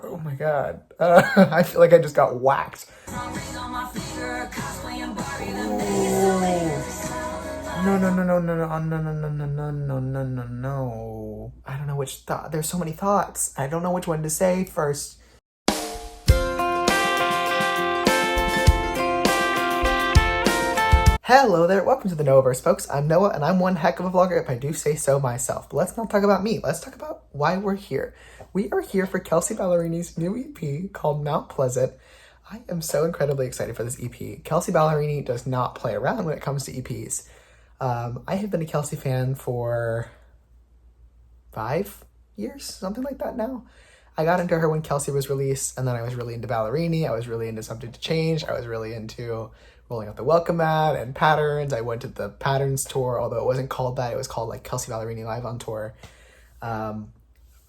Oh my god. I feel like I just got whacked. No, no, no, no, no, no, no, no, no, no, no, no, no, no, no. I don't know which thought. There's so many thoughts. I don't know which one to say first. Hello there, welcome to the Noahverse, folks. I'm Noah, and I'm one heck of a vlogger if I do say so myself. But let's not talk about me. Let's talk about why we're here. We are here for Kelsea Ballerini's new EP called Mount Pleasant. I am so incredibly excited for this EP. Kelsea Ballerini does not play around when it comes to EPs. I have been a Kelsea fan for 5 years, something like that now. I got into her when Kelsea was released, and then I was really into Ballerini. I was really into Subject to Change. I was really into Rolling Out the Welcome Mat and Patterns. I went to the Patterns tour, although it wasn't called that. It was called like Kelsea Ballerini Live on Tour.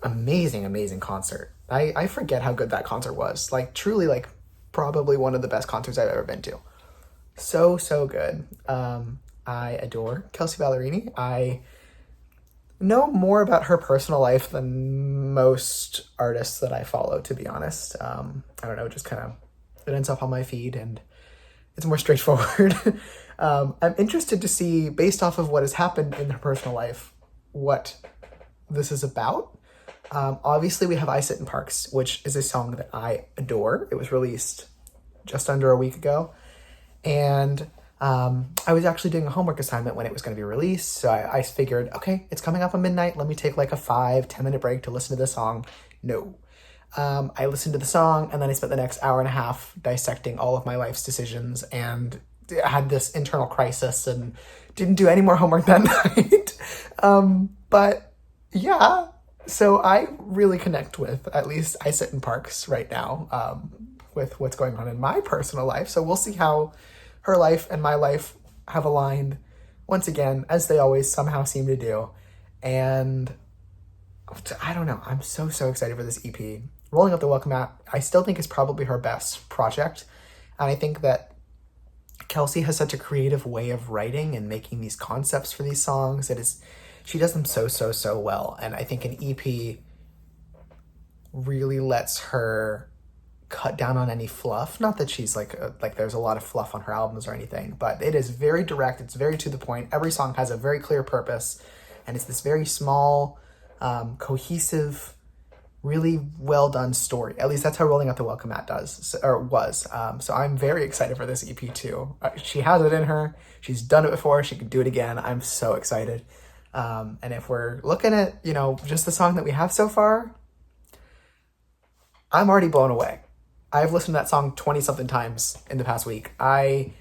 Amazing concert. I forget how good that concert was. Like truly, like probably one of the best concerts I've ever been to. So good. I adore Kelsea Ballerini. I know more about her personal life than most artists that I follow, to be honest. I don't know, just kind of, it ends up on my feed and it's more straightforward. I'm interested to see, based off of what has happened in her personal life, what this is about. Obviously, we have I Sit in Parks, which is a song that I adore. It was released just under a week ago. And I was actually doing a homework assignment when it was going to be released. So I figured, okay, it's coming up on midnight. Let me take like a 5-10 minute break to listen to this song. No. I listened to the song and then I spent the next hour and a half dissecting all of my life's decisions and had this internal crisis and didn't do any more homework that night. But yeah, so I really connect with, at least I Sit in Parks right now, with what's going on in my personal life. So we'll see how her life and my life have aligned once again, as they always somehow seem to do. And I don't know, I'm so excited for this EP. Rolling Up the Welcome Mat, I still think is probably her best project. And I think that Kelsea has such a creative way of writing and making these concepts for these songs. She does them so well. And I think an EP really lets her cut down on any fluff. Not that she's like there's a lot of fluff on her albums or anything, but it is very direct. It's very to the point. Every song has a very clear purpose, and it's this very small, cohesive, really well done story. At least that's how Rolling Out the Welcome Mat was. So I'm very excited for this EP too. She has it in her. She's done it before. She can do it again. I'm so excited. And if we're looking at, just the song that we have so far, I'm already blown away. I've listened to that song 20-something times in the past week. I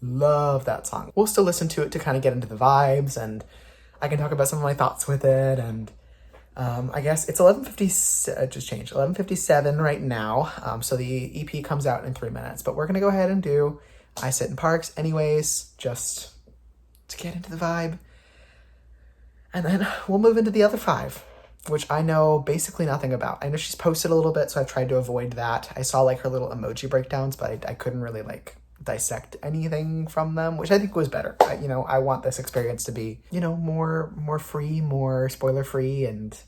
love that song. We'll still listen to it to kind of get into the vibes, and I can talk about some of my thoughts with it. And I guess it's 11:57 right now. So the EP comes out in 3 minutes, but we're going to go ahead and do I Sit in Parks anyways, just to get into the vibe. And then we'll move into the other 5, which I know basically nothing about. I know she's posted a little bit, so I've tried to avoid that. I saw like her little emoji breakdowns, but I couldn't really like dissect anything from them, which I think was better. I want this experience to be, more free, more spoiler free, and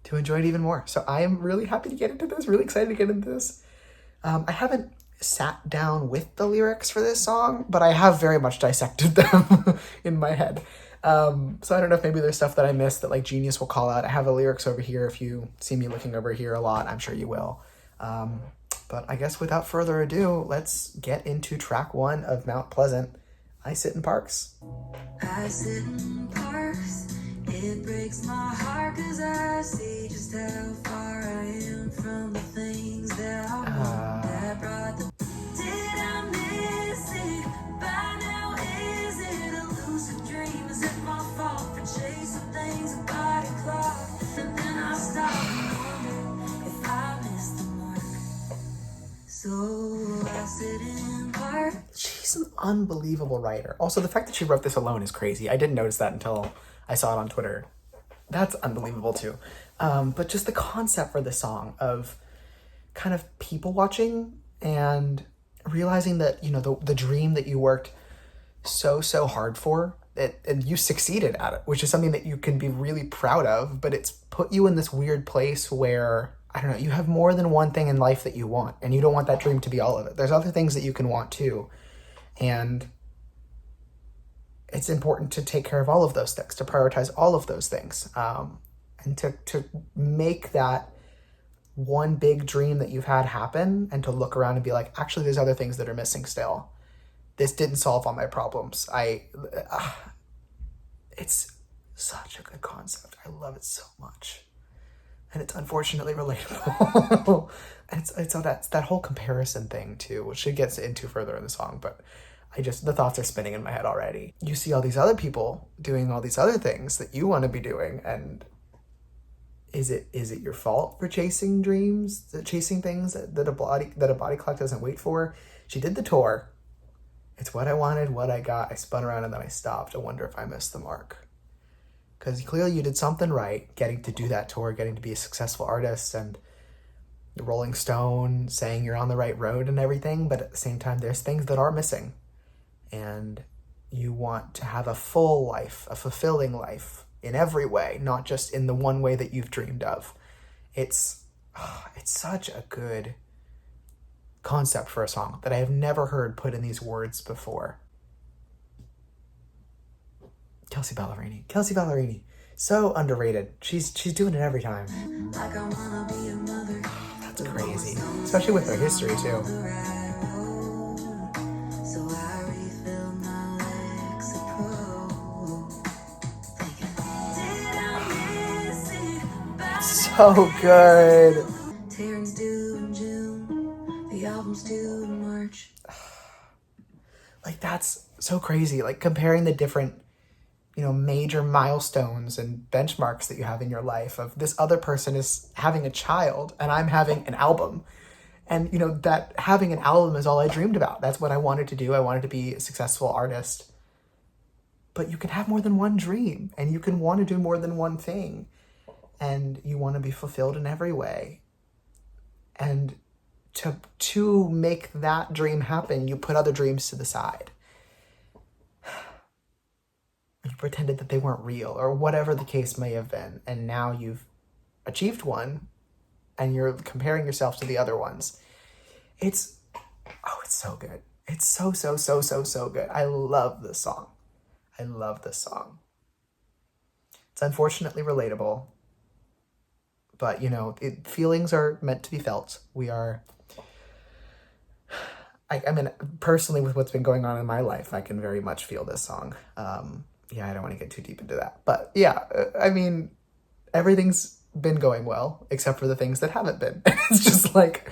to enjoy it even more. So I am really happy to get into this, really excited to get into this. I haven't sat down with the lyrics for this song, but I have very much dissected them in my head. So I don't know if maybe there's stuff that I missed that like Genius will call out. I have the lyrics over here. If you see me looking over here a lot, I'm sure you will. But I guess without further ado, let's get into track 1 of Mount Pleasant, I Sit in Parks. I sit in parks, it breaks my heart 'cause I see just how far I am from the things that I want that brought the... Did I miss it? By now is it a lucid dream? Is it my fault for chasing things a body clock? And then I stop and wonder if I missed the mark. So I sit in parks. She's an unbelievable writer. Also, the fact that she wrote this alone is crazy. I didn't notice that until I saw it on Twitter. That's unbelievable too. But just the concept for the song of kind of people watching and realizing that, the dream that you worked so hard for, and you succeeded at it, which is something that you can be really proud of, but it's put you in this weird place where I don't know, you have more than one thing in life that you want, and you don't want that dream to be all of it. There's other things that you can want too. And it's important to take care of all of those things, to prioritize all of those things, and to make that one big dream that you've had happen, and to look around and be like, actually, there's other things that are missing still. This didn't solve all my problems. It's such a good concept. I love it so much. And it's unfortunately relatable. And so that's that whole comparison thing too, which she gets into further in the song, but the thoughts are spinning in my head already. You see all these other people doing all these other things that you want to be doing, and is it your fault for chasing dreams, chasing things that a body clock doesn't wait for? She did the tour. It's what I wanted, what I got. I spun around and then I stopped. I wonder if I missed the mark. Because clearly you did something right, getting to do that tour, getting to be a successful artist, and the Rolling Stone saying you're on the right road and everything, but at the same time, there's things that are missing. And you want to have a full life, a fulfilling life in every way, not just in the one way that you've dreamed of. It's such a good concept for a song that I have never heard put in these words before. Kelsea Ballerini. So underrated. She's doing it every time. Like I wanna be a mother. That's crazy. Especially with her history too. So I refill my Lexapro. Did I miss it? So good. Terrence due in June. The album's due in March. Like, that's so crazy. Like, comparing the different, major milestones and benchmarks that you have in your life, of this other person is having a child and I'm having an album. And, that having an album is all I dreamed about. That's what I wanted to do. I wanted to be a successful artist. But you can have more than one dream, and you can want to do more than one thing, and you want to be fulfilled in every way. And to make that dream happen, you put other dreams to the side. You pretended that they weren't real, or whatever the case may have been. And now you've achieved one, and you're comparing yourself to the other ones. It's so good. It's so good. I love this song. It's unfortunately relatable, but feelings are meant to be felt. I mean, personally, with what's been going on in my life, I can very much feel this song. I don't want to get too deep into that, but I mean, everything's been going well, except for the things that haven't been. It's just like,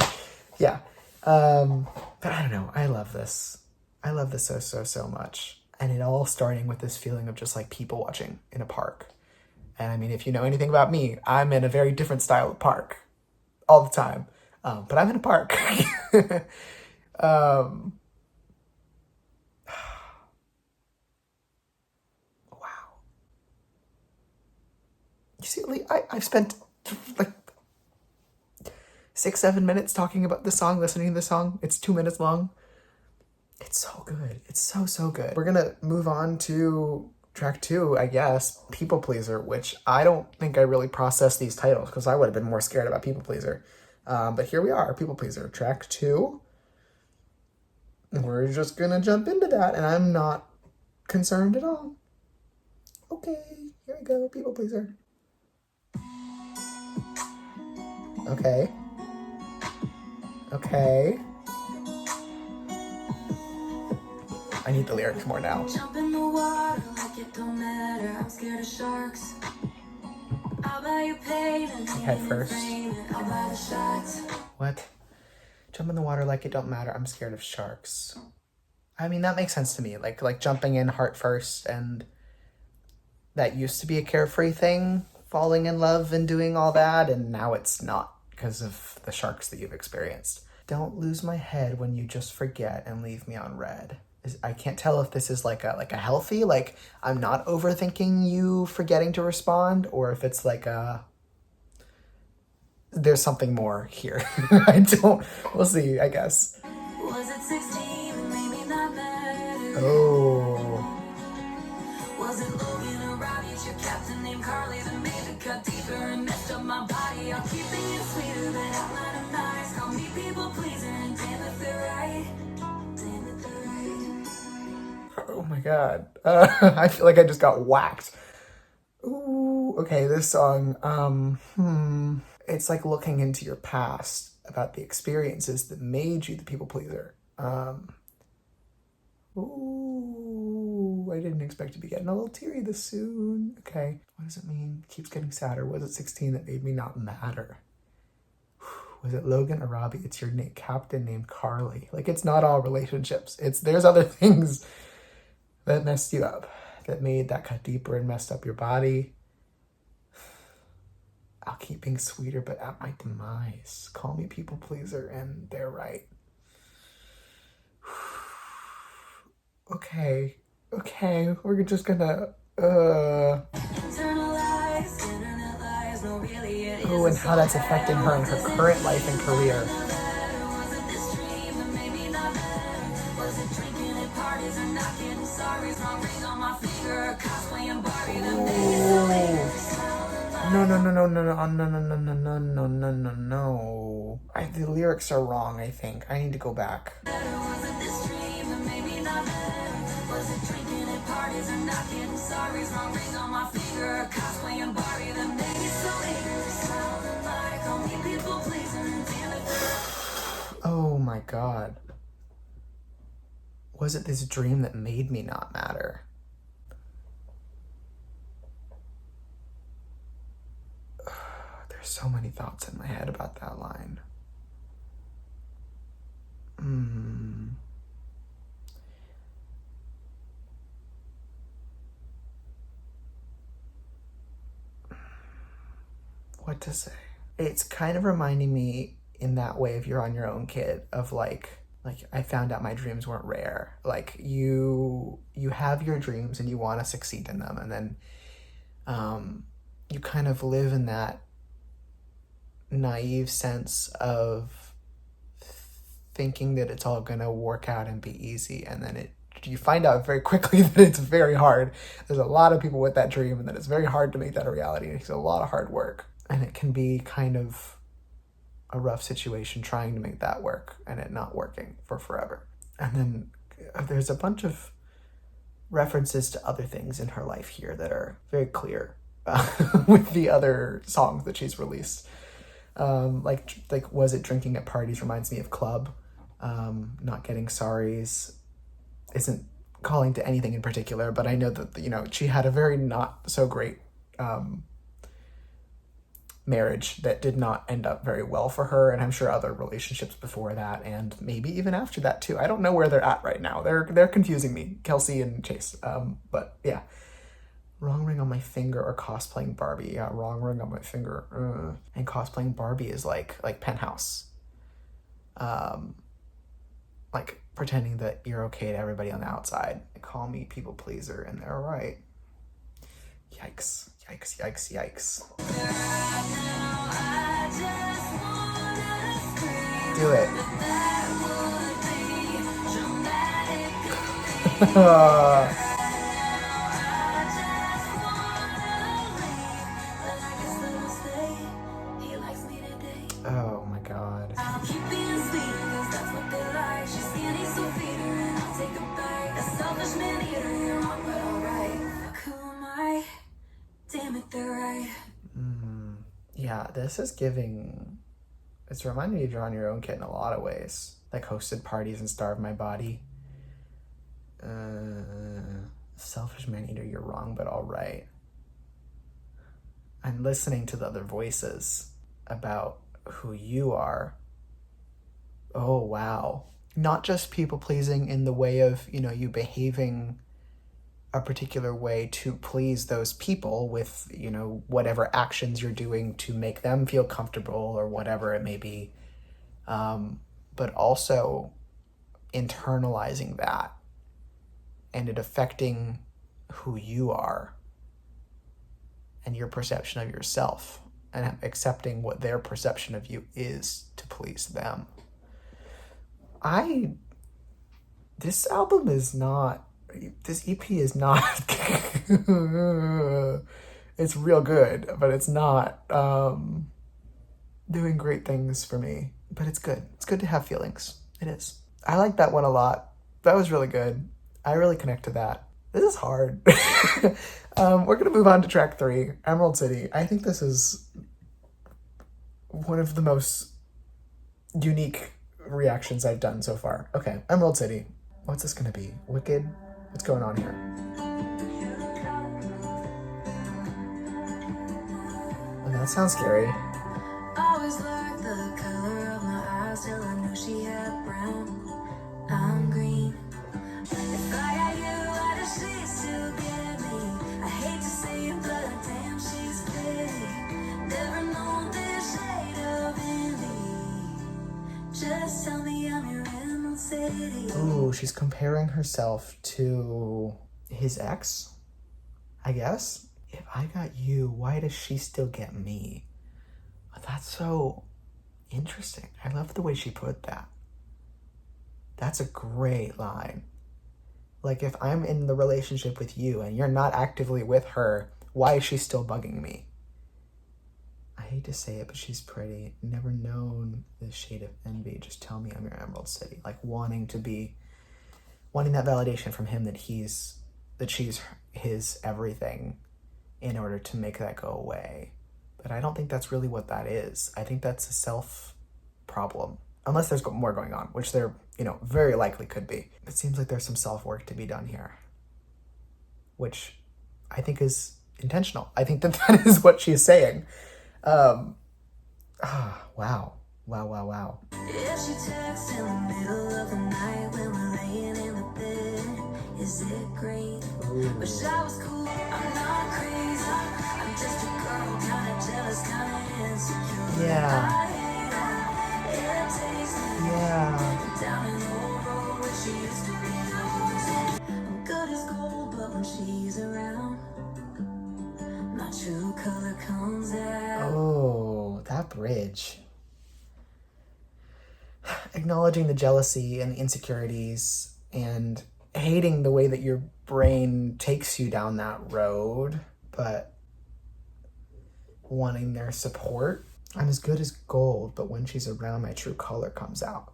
but I don't know. I love this so much. And it all starting with this feeling of just like people watching in a park. And I mean, if you know anything about me, I'm in a very different style of park all the time. But I'm in a park. Wow. You see, I've spent like 6-7 minutes talking about this song, listening to this song. It's 2 minutes long. It's so good. It's so good. We're gonna move on to track 2, I guess, People Pleaser, which I don't think I really processed these titles because I would have been more scared about People Pleaser. But here we are, People Pleaser, track 2. We're just gonna jump into that, and I'm not concerned at all. Okay, here we go, People Pleaser. Okay. I need the lyrics more now. Jump in the water like it don't matter. I'm scared of sharks. I'll buy you pain and Head first. I'll buy the shots. What? Jump in the water like it don't matter. I'm scared of sharks. I mean, that makes sense to me. Like jumping in heart first, and that used to be a carefree thing, falling in love and doing all that, and now it's not because of the sharks that you've experienced. Don't lose my head when you just forget and leave me on red. I can't tell if this is like a healthy, like I'm not overthinking you forgetting to respond, or if it's like there's something more here. We'll see, I guess. Was it 16 and maybe not matter? Oh. Was it Logan or Robbie, your captain named Carly, that made the cut deeper and messed up my body? I'm keeping it sweeter than Oh my God. I feel like I just got whacked. Ooh, okay, this song, it's like looking into your past about the experiences that made you the people pleaser. Ooh, I didn't expect to be getting a little teary this soon. Okay, what does it mean? Keeps getting sadder. Was it 16 that made me not matter? Was it Logan or Robbie? It's your captain named Carly. Like, it's not all relationships. There's other things that messed you up, that made that cut deeper and messed up your body. I'll keep being sweeter, but at my demise. Call me people pleaser, and they're right. Okay, we're just gonna, Oh, and how that's affecting her in her current life and career. No. The lyrics are wrong, I think. I need to go back. Oh my God. Was it this dream that made me not matter? There's so many thoughts in my head about that line. What to say? It's kind of reminding me in that way of You're on Your Own, Kid, of like I found out my dreams weren't rare. Like you have your dreams and you want to succeed in them, and then you kind of live in that naive sense of thinking that it's all gonna work out and be easy, and then you find out very quickly that it's very hard. There's a lot of people with that dream, and that it's very hard to make that a reality. It takes a lot of hard work, and it can be kind of a rough situation trying to make that work and it not working for forever. And then there's a bunch of references to other things in her life here that are very clear with the other songs that she's released. Like Was It Drinking at Parties reminds me of Club. Not Getting Sorries isn't calling to anything in particular, but I know that, she had a very not so great marriage that did not end up very well for her, and I'm sure other relationships before that, and maybe even after that too. I don't know where they're at right now. They're confusing me, Kelsea and Chase. But yeah, wrong ring on my finger or cosplaying Barbie. Yeah, wrong ring on my finger. And cosplaying Barbie is like Penthouse. Like pretending that you're okay to everybody on the outside. They call me people pleaser, and they're right. Yikes. Do it. Oh my God. Yeah, this is it's reminding me of You're on Your Own, Kid in a lot of ways. Like Hosted Parties and Starve My Body. Selfish Man Eater, You're Wrong But All Right. I'm listening to the other voices about who you are. Oh, wow. Not just people pleasing in the way of, you behaving a particular way to please those people with, whatever actions you're doing to make them feel comfortable or whatever it may be. But also internalizing that and it affecting who you are and your perception of yourself, and accepting what their perception of you is to please them. This EP is not it's real good, but it's not doing great things for me. But it's good. It's good to have feelings. It is. I like that one a lot. That was really good. I really connect to that. This is hard. We're gonna move on to track 3, Emerald City. I think this is one of the most unique reactions I've done so far. Okay, Emerald City. What's this gonna be? Wicked? What's going on here? And that sounds scary. Always liked the color of my eyes till I knew she had brown. I'm green. If I got you, why does she still get me? I hate to say it, but damn, she's pretty. Never known this shade of envy. Just tell me I'm your Emerald City. Ooh, she's comparing herself to his ex, I guess. If I got you, why does she still get me? That's so interesting. I love the way she put that. That's a great line. Like, if I'm in the relationship with you and you're not actively with her, why is she still bugging me? I hate to say it, but she's pretty. Never known this shade of envy. Just tell me I'm your Emerald City. Like, wanting that validation from him that she's his everything in order to make that go away. But I don't think that's really what that is. I think that's a self problem. Unless there's more going on, which there, very likely could be. It seems like there's some self-work to be done here, which I think is intentional. I think that is what she's saying. Wow. If she texts in the middle of the night when we're laying in the bed, is it great? Wish I was cool, I'm not crazy. I'm just a girl, kinda jealous, kinda insecure. Yeah. Yeah. Down in the road where she used to be known. I'm good as gold, but when she's around, my true color comes out. Oh, that bridge. Acknowledging the jealousy and the insecurities and hating the way that your brain takes you down that road, but wanting their support. I'm as good as gold, but when she's around, my true color comes out.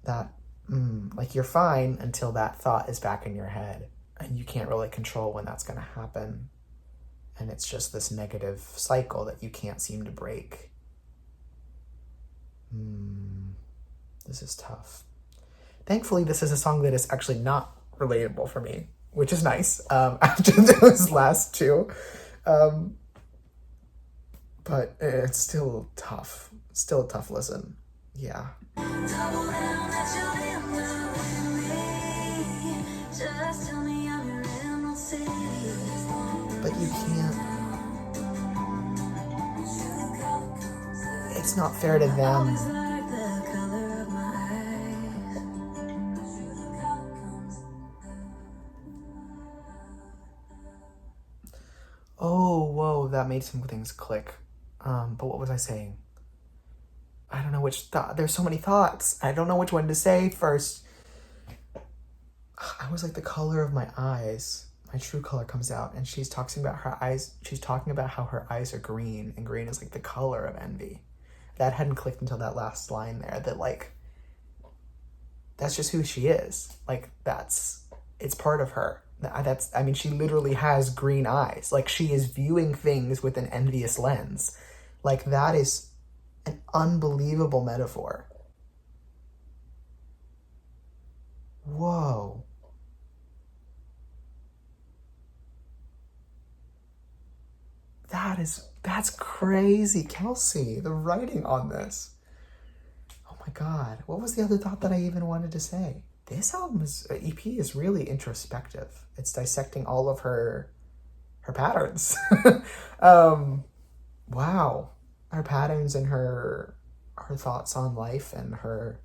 That, like, you're fine until that thought is back in your head, and you can't really control when that's going to happen. And it's just this negative cycle that you can't seem to break. This is tough. Thankfully, this is a song that is actually not relatable for me, which is nice, after those last two. But it's still tough. Still a tough listen. Yeah. Double down that you're in love with me. Just tell me I'm your Emerald City. But you can't. It's not fair to them. Always like the color of my eyes. Oh, whoa, that made some things click. But what was I saying? I don't know which thought. There's so many thoughts. I don't know which one to say first. I was like, the color of my eyes. My true color comes out, and she's talking about her eyes. She's talking about how her eyes are green, and green is like the color of envy. That hadn't clicked until that last line there. That, like, that's just who she is. Like, it's part of her. She literally has green eyes. Like, she is viewing things with an envious lens. Like, that is an unbelievable metaphor. Whoa. That's crazy, Kelsea. The writing on this. Oh my God. What was the other thought that I even wanted to say? This EP is really introspective. It's dissecting all of her patterns. Wow. Her patterns and her thoughts on life and her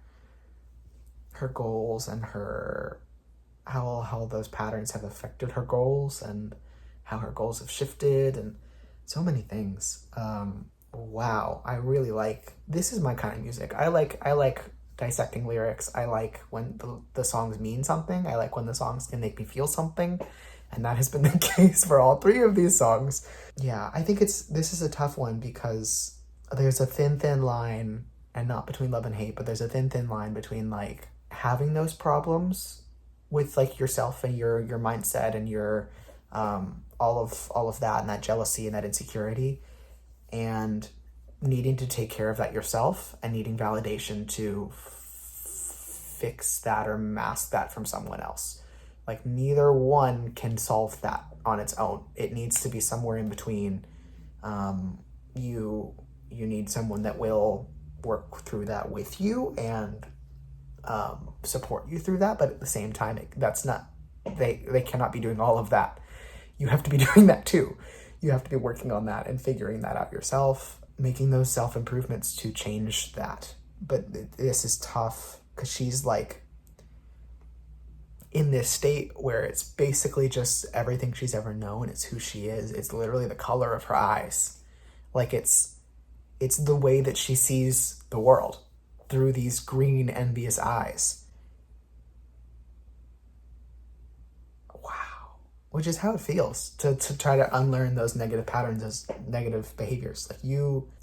goals and how those patterns have affected her goals and how her goals have shifted and so many things. Wow. I really this is my kind of music. I like dissecting lyrics. I like when the songs mean something. I like when the songs can make me feel something. And that has been the case for all 3 of these songs. Yeah, I think this is a tough one because there's a thin line, and not between love and hate, but there's a thin line between, like, having those problems with like yourself and your mindset and your all of that and that jealousy and that insecurity, and needing to take care of that yourself and needing validation to fix that or mask that from someone else. Like neither one can solve that on its own. It needs to be somewhere in between. You need someone that will work through that with you and support you through that, but at the same time, that's not, they cannot be doing all of that. You have to be doing that too. You have to be working on that and figuring that out yourself, making those self-improvements to change that. But this is tough because she's like in this state where it's basically just everything she's ever known. It's who she is. It's literally the color of her eyes. Like it's the way that she sees the world, through these green, envious eyes. Wow. Which is how it feels to try to unlearn those negative patterns, those negative behaviors. Like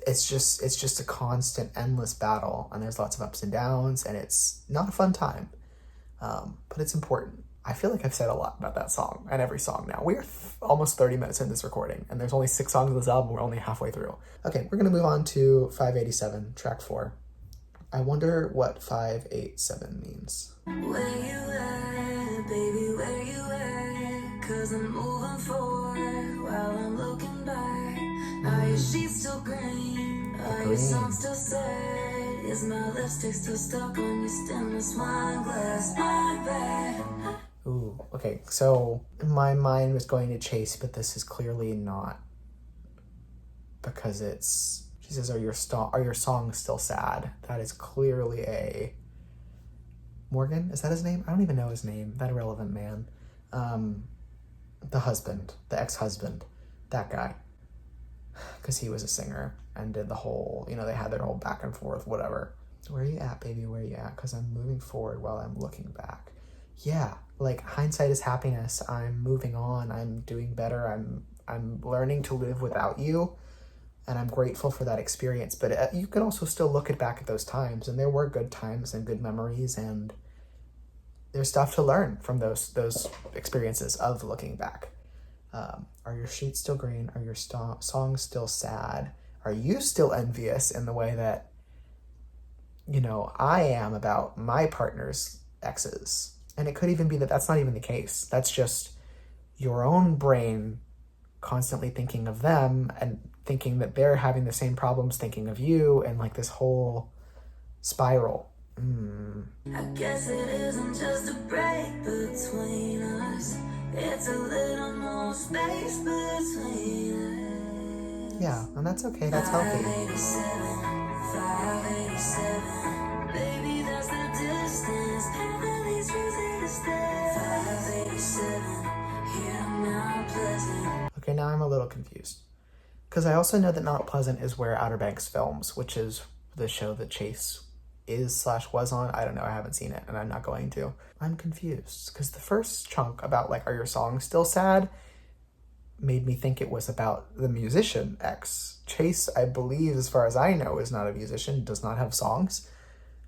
it's just a constant, endless battle, and there's lots of ups and downs, and it's not a fun time. But it's important. I feel like I've said a lot about that song and every song now. We're almost 30 minutes in this recording, and there's only 6 songs of this album. We're only halfway through. Okay, we're going to move on to 587, track 4. I wonder what 587 means. Where you at, baby, where you at? 'Cause I'm moving forward while I'm looking back. Are your sheets still green? Are your songs still sad? Is my lipstick still stuck on your stemless wine glass? My bad. Ooh, okay, so my mind was going to Chase, but this is clearly not, because she says, are your songs still sad? That is clearly a Morgan, is that his name? I don't even know his name, that irrelevant man. The husband, the ex-husband, that guy, because he was a singer and did the whole, they had their whole back and forth, whatever. Where are you at, baby, where are you at? Because I'm moving forward while I'm looking back. Yeah, like hindsight is happiness. I'm moving on, I'm doing better, I'm learning to live without you, and I'm grateful for that experience. But you can also still look back at those times, and there were good times and good memories, and there's stuff to learn from those experiences of looking back. Are your sheets still green? Are your songs still sad? Are you still envious in the way that, I am about my partner's exes? And it could even be that that's not even the case. That's just your own brain constantly thinking of them and thinking that they're having the same problems thinking of you, and like this whole spiral. I guess it isn't just a break between us. It's a little more space between us. Yeah, and that's okay. That's healthy. 587, baby, that's the distance. Everything's resistant. 587, here Mount Pleasant. Okay, now I'm a little confused, because I also know that Mount Pleasant is where Outer Banks films, which is the show that Chase was on. I don't know, I haven't seen it, and I'm not going to. I'm confused, because the first chunk about, like, are your songs still sad, made me think it was about the musician X. Chase, I believe, as far as I know, is not a musician, does not have songs,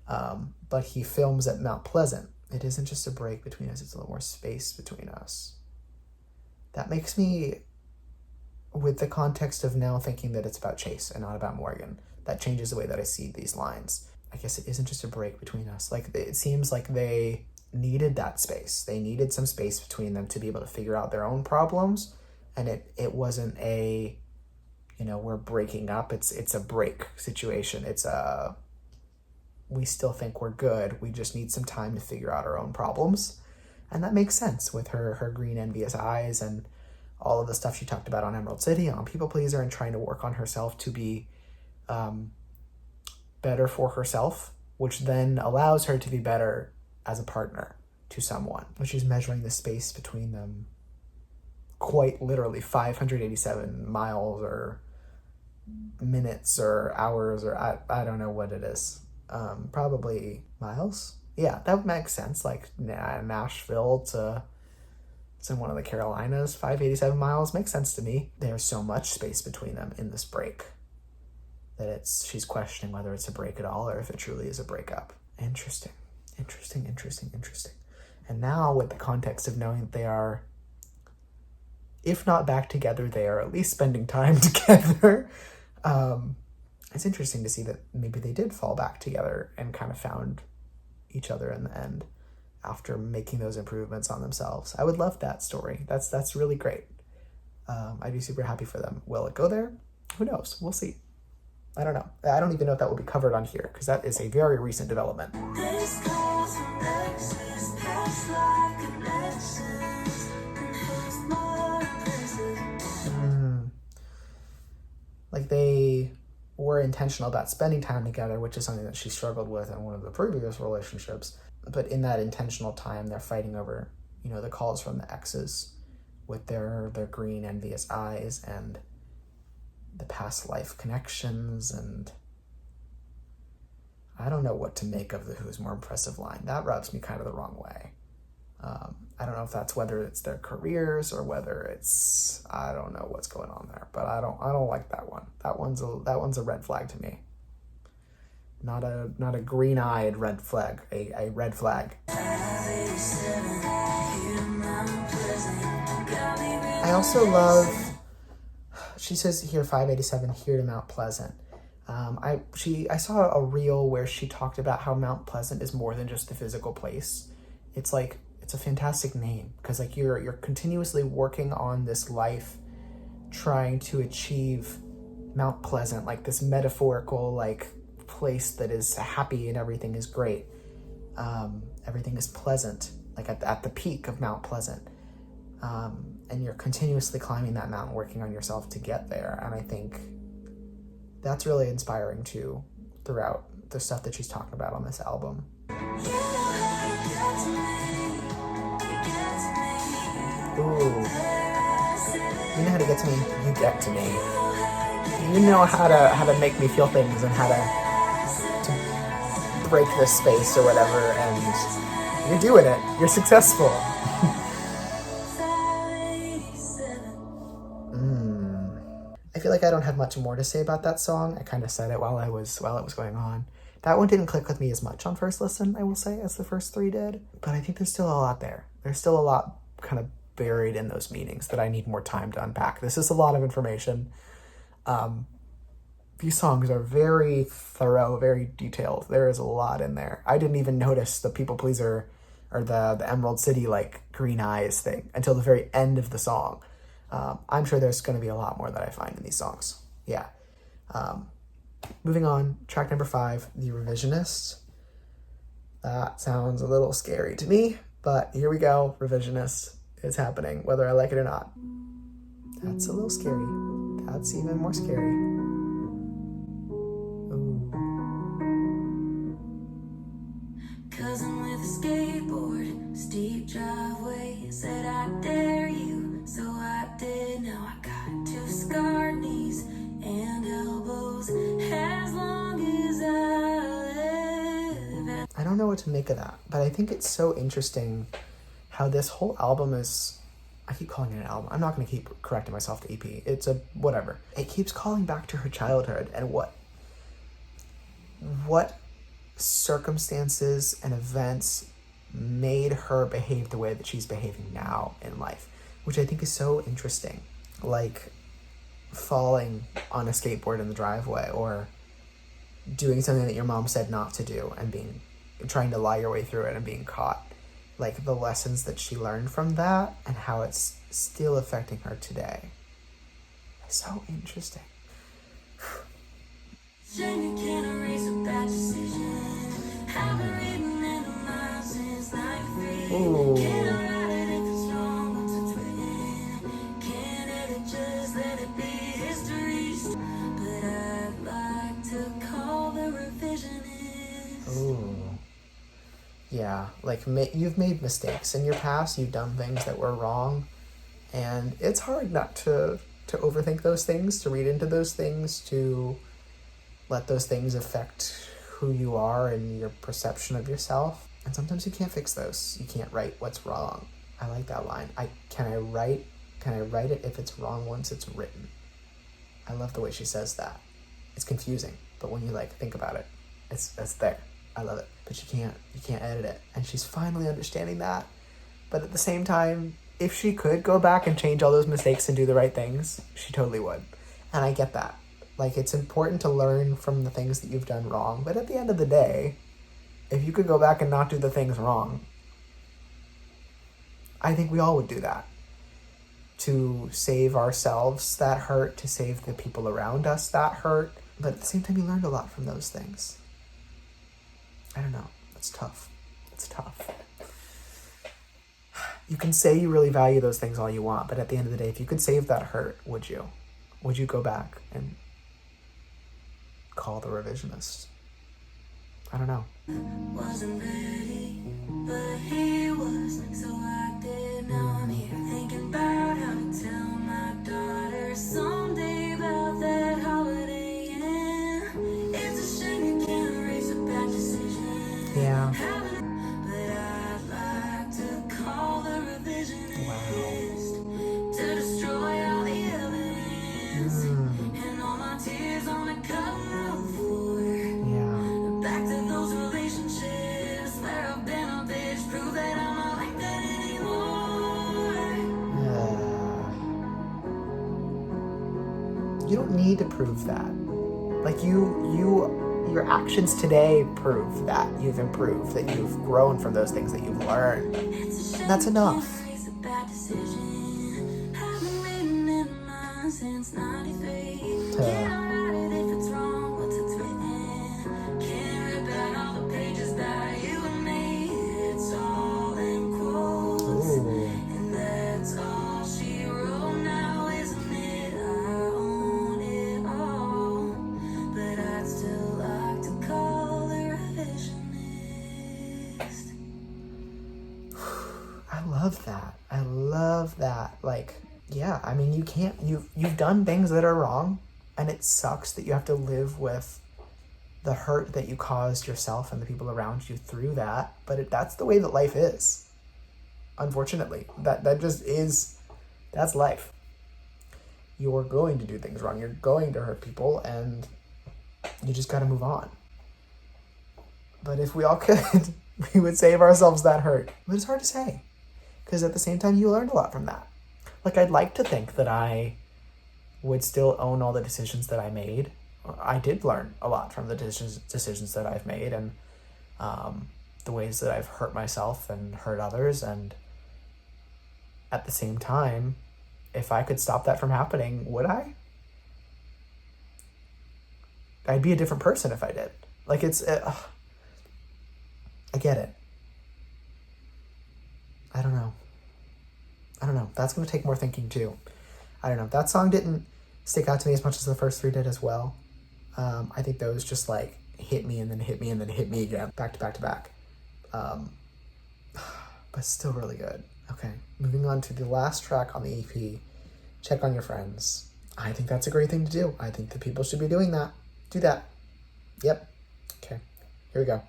but he films at Mount Pleasant. It isn't just a break between us, it's a little more space between us. That makes me, with the context of now thinking that it's about Chase and not about Morgan, that changes the way that I see these lines. I guess it isn't just a break between us. Like, it seems like they needed that space. They needed some space between them to be able to figure out their own problems. And it wasn't a, we're breaking up. It's a break situation. We still think we're good. We just need some time to figure out our own problems. And that makes sense with her green envious eyes and all of the stuff she talked about on Emerald City, on People Pleaser, and trying to work on herself to be better for herself, which then allows her to be better as a partner to someone, which is measuring the space between them quite literally 587 miles or minutes or hours, or I don't know what it is. Probably miles. Yeah, that makes sense. Like Nashville to one of the Carolinas, 587 miles makes sense to me. There's so much space between them in this break that she's questioning whether it's a break at all or if it truly is a breakup. Interesting. And now with the context of knowing that they are, if not back together, they are at least spending time together. It's interesting to see that maybe they did fall back together and kind of found each other in the end after making those improvements on themselves. I would love that story. That's really great. I'd be super happy for them. Will it go there? Who knows? We'll see. I don't know. I don't even know if that will be covered on here because that is a very recent development. This calls from Lexus, past life connections, and more impressive. Like they were intentional about spending time together, which is something that she struggled with in one of the previous relationships. But in that intentional time, they're fighting over, the calls from the exes with their green, envious eyes and the past life connections. And I don't know what to make of the who's more impressive line. That rubs me kind of the wrong way. I don't know if that's whether it's their careers or whether it's, I don't know what's going on there, but I don't like that one. That one's a red flag to me. Not a green-eyed red flag, a red flag. I also love, she says here 587 here to Mount Pleasant. I saw a reel where she talked about how Mount Pleasant is more than just the physical place. It's like, it's a fantastic name because like you're continuously working on this life trying to achieve Mount Pleasant, like this metaphorical like place that is happy and everything is great. Everything is pleasant, like at the peak of Mount Pleasant. And you're continuously climbing that mountain, working on yourself to get there. And I think that's really inspiring too throughout the stuff that she's talking about on this album. Ooh. You know how to get to me, you get to me. You know how to make me feel things and how to break this space or whatever, and you're doing it. You're successful. I feel like I don't have much more to say about that song. I kind of said it while it was going on. That one didn't click with me as much on first listen, I will say, as the first three did. But I think there's still a lot there. There's still a lot kind of buried in those meanings that I need more time to unpack. This is a lot of information. These songs are very thorough, very detailed. There is a lot in there. I didn't even notice the people pleaser or the Emerald City like green eyes thing until the very end of the song. I'm sure there's going to be a lot more that I find in these songs. Yeah. Moving on, track number 5, The Revisionist. That sounds a little scary to me, but here we go. Revisionist. It's happening, whether I like it or not. That's a little scary. That's even more scary. Ooh. Cousin with a skateboard, steep driveway, said I dare you, so I did. Now I got 2 scarred knees and elbows, as long as I live. I don't know what to make of that, but I think it's so interesting how this whole album is, I keep calling it an album. I'm not going to keep correcting myself to EP. It's a whatever. It keeps calling back to her childhood and what circumstances and events made her behave the way that she's behaving now in life, which I think is so interesting. Like falling on a skateboard in the driveway or doing something that your mom said not to do and trying to lie your way through it and being caught. Like the lessons that she learned from that and how it's still affecting her today. It's so interesting. Shame you can't erase a bad decision. I've been reading in the mind since 93. Ooh. Can't write it if it's wrong once it's written. Can't edit, just let it be history. But I'd like to call the revisionist. Ooh. Yeah, like you've made mistakes in your past. You've done things that were wrong. And it's hard not to overthink those things, to read into those things, to let those things affect who you are and your perception of yourself. And sometimes you can't fix those. You can't write what's wrong. I like that line. Can I write it if it's wrong once it's written? I love the way she says that. It's confusing, but when you think about it, it's there. I love it. But you can't edit it. And she's finally understanding that. But at the same time, if she could go back and change all those mistakes and do the right things, she totally would. And I get that. Like, it's important to learn from the things that you've done wrong. But at the end of the day, if you could go back and not do the things wrong, I think we all would do that. To save ourselves that hurt, to save the people around us that hurt. But at the same time, you learned a lot from those things. I don't know. It's tough. It's tough. You can say you really value those things all you want, but at the end of the day, if you could save that hurt, would you? Would you go back and call the revisionist? I don't know. Wasn't ready, but he was, so I did. Now I'm here thinking about how to tell my daughter someday about that holiday. And it's a shame you can't erase a bad decision. Yeah. But I'd like to call the revisionist. Wow. To destroy all the evidence. And all my tears on the cutting floor. Yeah. Back to those relationships where I've been a bitch. Prove that I'm not like that anymore. You don't need to prove that. Like, your actions today prove that you've improved, that you've grown from those things that you've learned. And that's enough. It's a bad decision. I've been reading in mine since 93. Can't write it if it's wrong once it's written. Can't rip out all the pages that you and me. It's all in quotes. Ooh. And that's all she wrote now, isn't it? I own it all. But I'd still like to call the revisionist. I love that. I love that. Like, yeah, I mean, you've done things that are wrong, and it sucks that you have to live with the hurt that you caused yourself and the people around you through that, but that's the way that life is. Unfortunately, that just is, that's life. You're going to do things wrong. You're going to hurt people, and you just got to move on. But if we all could, we would save ourselves that hurt. But it's hard to say, because at the same time, you learned a lot from that. Like, I'd like to think that I would still own all the decisions that I made. I did learn a lot from the decisions that I've made, and the ways that I've hurt myself and hurt others. And at the same time, if I could stop that from happening, would I? I'd be a different person if I did. Like, it's... I get it. I don't know. That's going to take more thinking, too. I don't know. That song didn't stick out to me as much as the first three did as well. I think those just, like, hit me and then hit me and then hit me again. Back to back to back. But still really good. Okay. Moving on to the last track on the EP, Check on Your Friends. I think that's a great thing to do. I think that people should be doing that. Do that. Yep. Okay. Here we go.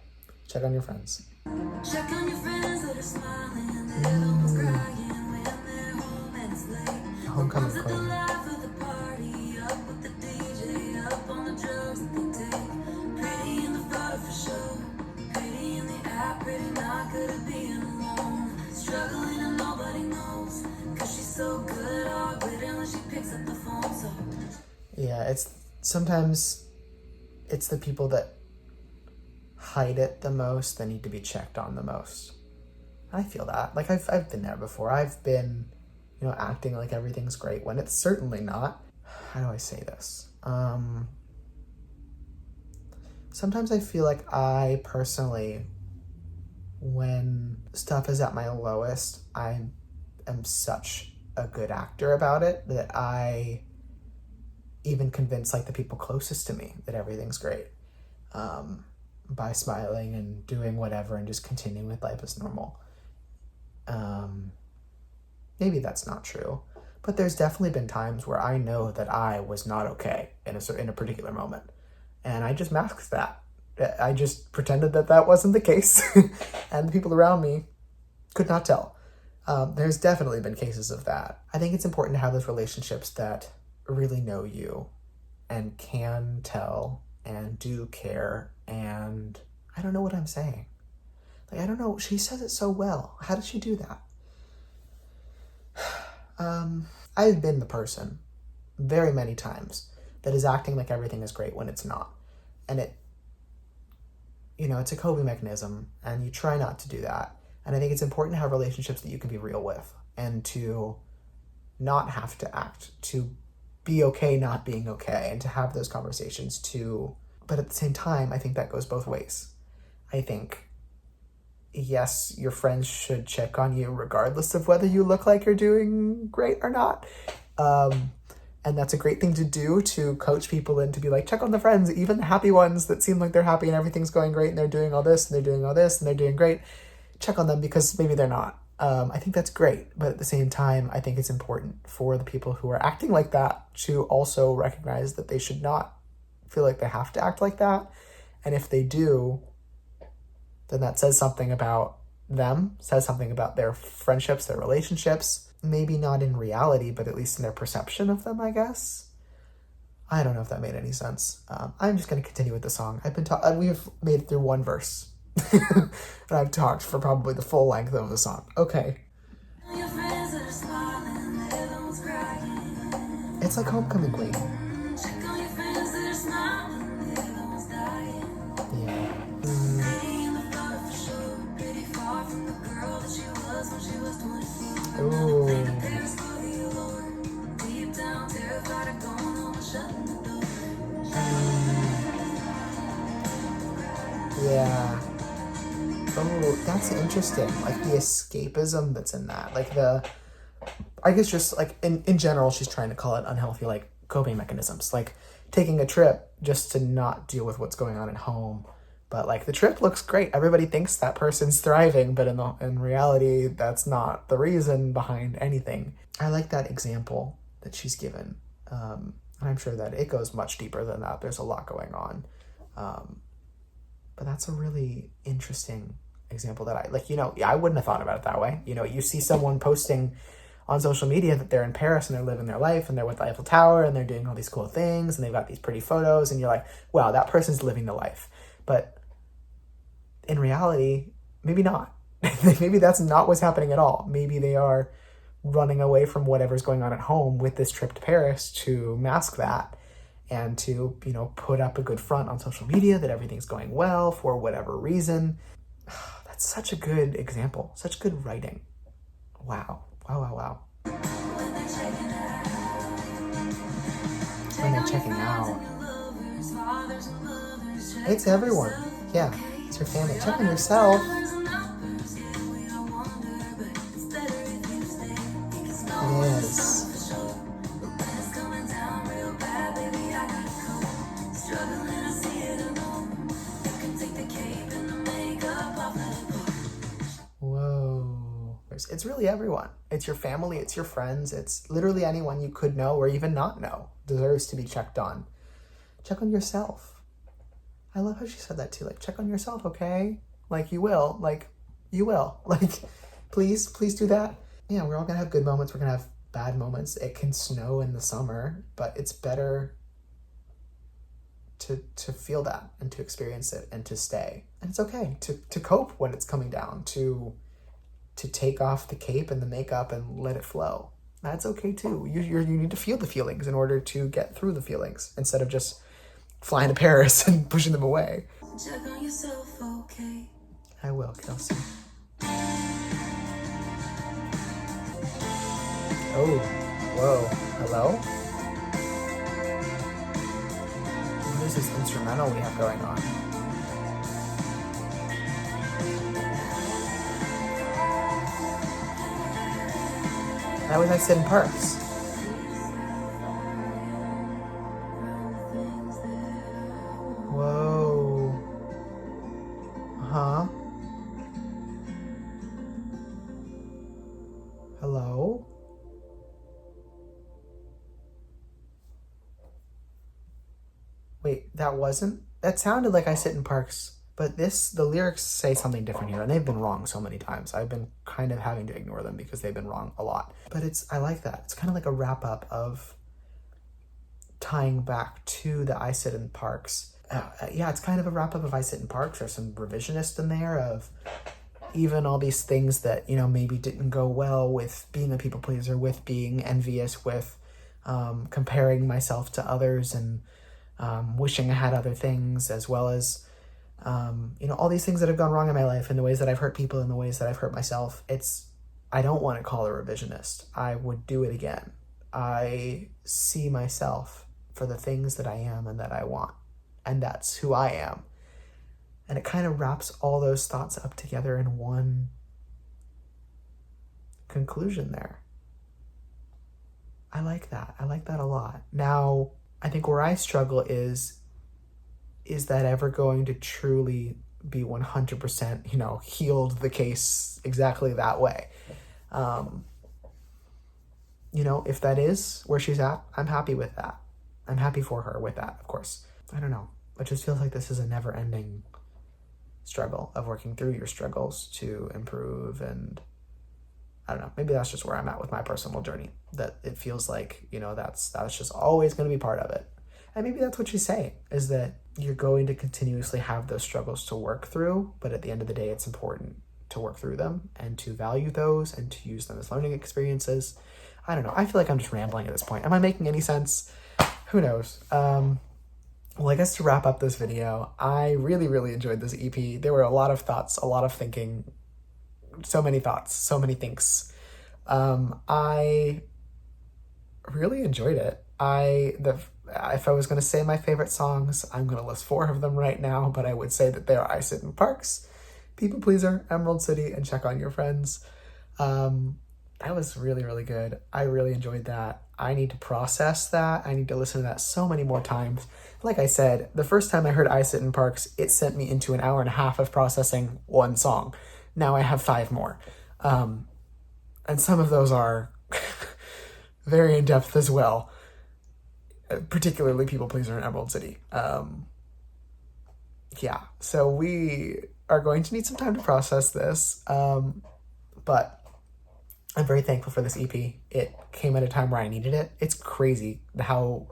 Check on your friends. Check on your friends that are smiling, that almost crying when they're home and it's late. Homecoming Ones at the queen. life of the party, up with the DJ, up on the drugs that they take. Pretty in the photo for sure, pretty in the app, pretty not good at being alone. Struggling and nobody knows, cause she's so good, all glitter when she picks up the phone. So Yeah, sometimes it's the people that hide it the most that need to be checked on the most. I feel that. Like, I've been there before. I've been, acting like everything's great when it's certainly not. How do I say this? Sometimes I feel like I personally, when stuff is at my lowest, I am such a good actor about it that I even convince, like, the people closest to me that everything's great. By smiling and doing whatever and just continuing with life as normal. Maybe that's not true, but there's definitely been times where I know that I was not okay in a particular moment, and I just masked that. I just pretended that wasn't the case, and the people around me could not tell. There's definitely been cases of that. I think it's important to have those relationships that really know you and can tell and do care and I don't know what I'm saying. Like, I don't know. She says it so well. How did she do that? I've been the person very many times that is acting like everything is great when it's not. And it's a coping mechanism, and you try not to do that. And I think it's important to have relationships that you can be real with and to not have to act, to be okay not being okay, and to have those conversations too. But at the same time, I think that goes both ways. I think, yes, your friends should check on you regardless of whether you look like you're doing great or not. And that's a great thing to do, to coach people and to be like, check on the friends, even the happy ones that seem like they're happy and everything's going great and they're doing all this and they're doing all this and they're doing great. Check on them because maybe they're not. I think that's great. But at the same time, I think it's important for the people who are acting like that to also recognize that they should not feel like they have to act like that. And if they do, then that says something about them, says something about their friendships, their relationships. Maybe not in reality, but at least in their perception of them, I guess. I don't know if that made any sense. I'm just going to continue with the song. We've made it through one verse. And I've talked for probably the full length of the song. Okay. It's like Homecoming Queen. Ooh. Yeah. Oh, that's interesting. Like the escapism that's in that. Like I guess just like in general, she's trying to call it unhealthy, like coping mechanisms. Like taking a trip just to not deal with what's going on at home. But like the trip looks great. Everybody thinks that person's thriving, but in reality, that's not the reason behind anything. I like that example that she's given. And I'm sure that it goes much deeper than that. There's a lot going on. But that's a really interesting example that I wouldn't have thought about it that way. You see someone posting on social media that they're in Paris and they're living their life and they're with the Eiffel Tower and they're doing all these cool things and they've got these pretty photos and you're like, wow, that person's living the life. But in reality, maybe not. Maybe that's not what's happening at all. Maybe they are running away from whatever's going on at home with this trip to Paris to mask that and to, put up a good front on social media that everything's going well for whatever reason. That's such a good example. Such good writing. Wow. Wow. When they're checking out. It's everyone. Yeah. It's your family. Check on yourself. It is. Whoa. It's really everyone. It's your family. It's your friends. It's literally anyone you could know or even not know deserves to be checked on. Check on yourself. I love how she said that too. Like, check on yourself, okay? Like, you will. Like, please do that. Yeah, we're all gonna have good moments. We're gonna have bad moments. It can snow in the summer, but it's better to feel that and to experience it and to stay. And it's okay to cope when it's coming down, to take off the cape and the makeup and let it flow. That's okay too. You need to feel the feelings in order to get through the feelings instead of just flying to Paris and pushing them away. Check on yourself, okay? I will, Kelsea. Oh, whoa, hello? What is this instrumental we have going on? That was I Sit in Parks. Whoa. Huh? Hello? Wait, that sounded like I Sit in Parks, but the lyrics say something different here, and they've been wrong so many times. I've been kind of having to ignore them because they've been wrong a lot. But I like that. It's kind of like a wrap up of tying back to the I Sit in Parks. yeah, it's kind of a wrap up of I Sit in Parks. There's some revisionist in there of even all these things that, you know, maybe didn't go well with being a people pleaser, with being envious, with comparing myself to others, and wishing I had other things, as well as, you know, all these things that have gone wrong in my life, and the ways that I've hurt people and the ways that I've hurt myself. I don't want to call it revisionist. I would do it again. I see myself for the things that I am and that I want, and that's who I am. And it kind of wraps all those thoughts up together in one conclusion there. I like that. I like that a lot. Now, I think where I struggle is that ever going to truly be 100%, you know, healed the case exactly that way? You know, if that is where she's at, I'm happy with that. I'm happy for her with that, of course. I don't know. It just feels like this is a never-ending struggle of working through your struggles to improve. And I don't know, maybe that's just where I'm at with my personal journey, that it feels like, you know, that's just always going to be part of it. And maybe that's what she's saying, is that you're going to continuously have those struggles to work through, but at the end of the day, it's important to work through them and to value those and to use them as learning experiences. I don't know. I feel like I'm just rambling at this point. Am I making any sense? Who knows? Well, I guess to wrap up this video, I really, really enjoyed this EP. There were a lot of thoughts, a lot of thinking, so many thoughts, so many things. I really enjoyed it. If I was going to say my favorite songs, I'm going to list 4 of them right now, but I would say that they are I Sit in Parks, People Pleaser, Emerald City, and Check on Your Friends. That was really, really good. I really enjoyed that. I need to process that. I need to listen to that so many more times. Like I said, the first time I heard I Sit in Parks, it sent me into an hour and a half of processing one song. Now I have 5 more. And some of those are very in-depth as well, particularly People Pleaser and Emerald City. Yeah, so we are going to need some time to process this, but I'm very thankful for this EP. It came at a time where I needed it. It's crazy how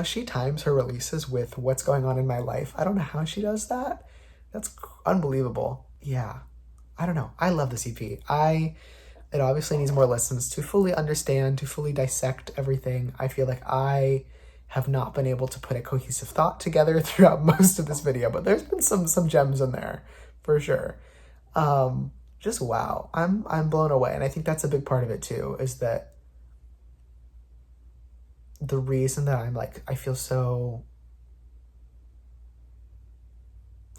she times her releases with what's going on in my life. I don't know how she does that. That's unbelievable. Yeah, I don't know. I love this EP. It obviously needs more listens to fully understand, to fully dissect everything. I feel like I have not been able to put a cohesive thought together throughout most of this video, but there's been some gems in there for sure. Just wow, I'm blown away. And I think that's a big part of it too, is that the reason that I feel so,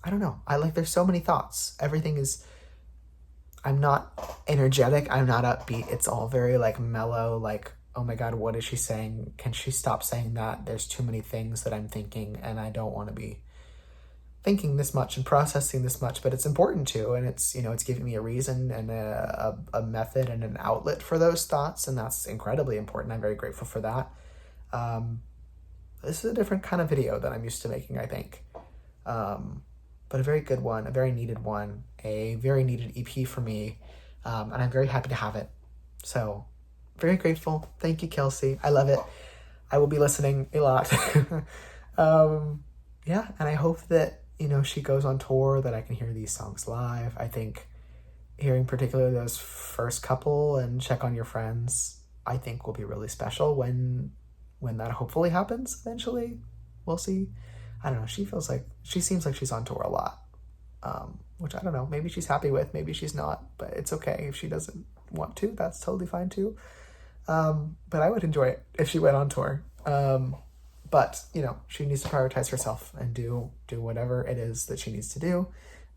I don't know, there's so many thoughts. Everything is, I'm not energetic, I'm not upbeat. It's all very mellow, oh my God, what is she saying? Can she stop saying that? There's too many things that I'm thinking, and I don't want to be thinking this much and processing this much, but it's important to, and it's, it's giving me a reason and a method and an outlet for those thoughts, and that's incredibly important. I'm very grateful for that. This is a different kind of video than I'm used to making, I think. But a very good one, a very needed one, a very needed EP for me, and I'm very happy to have it. So, very grateful. Thank you, Kelsey. I love it. I will be listening a lot. Yeah, and I hope that, she goes on tour, that I can hear these songs live. I think hearing particularly those first couple and Check on Your Friends, I think will be really special when that hopefully happens eventually. We'll see. I don't know. She seems like she's on tour a lot, which I don't know. Maybe she's happy with, maybe she's not, but it's okay. If she doesn't want to, that's totally fine too. But I would enjoy it if she went on tour. But, she needs to prioritize herself and do whatever it is that she needs to do,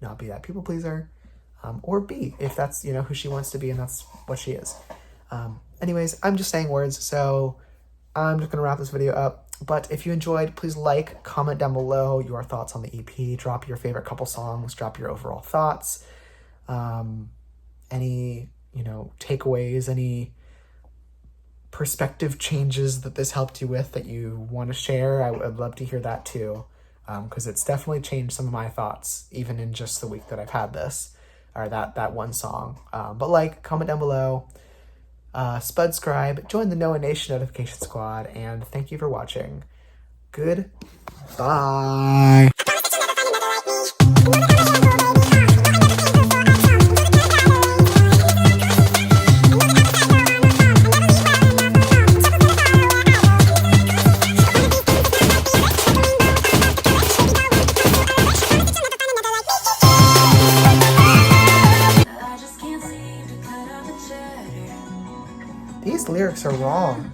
not be that people pleaser, or be, if that's, who she wants to be and that's what she is. Anyways, I'm just saying words, so I'm just going to wrap this video up. But if you enjoyed, please comment down below your thoughts on the EP, drop your favorite couple songs, drop your overall thoughts, any, takeaways, any perspective changes that this helped you with that you want to share. I would love to hear that too, because it's definitely changed some of my thoughts, even in just the week that I've had this, or that one song. But comment down below, subscribe, join the Noah Nation notification squad, and thank you for watching. Goodbye. I just can't seem to cut out the chatter. These lyrics are wrong.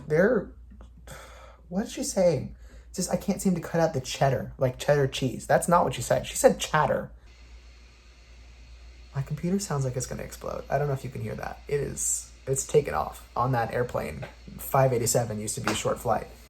What is she saying? It's just, I can't seem to cut out the cheddar, like cheddar cheese. That's not what she said. She said chatter. My computer sounds like it's going to explode. I don't know if you can hear that. It's taken off on that airplane. 587 used to be a short flight.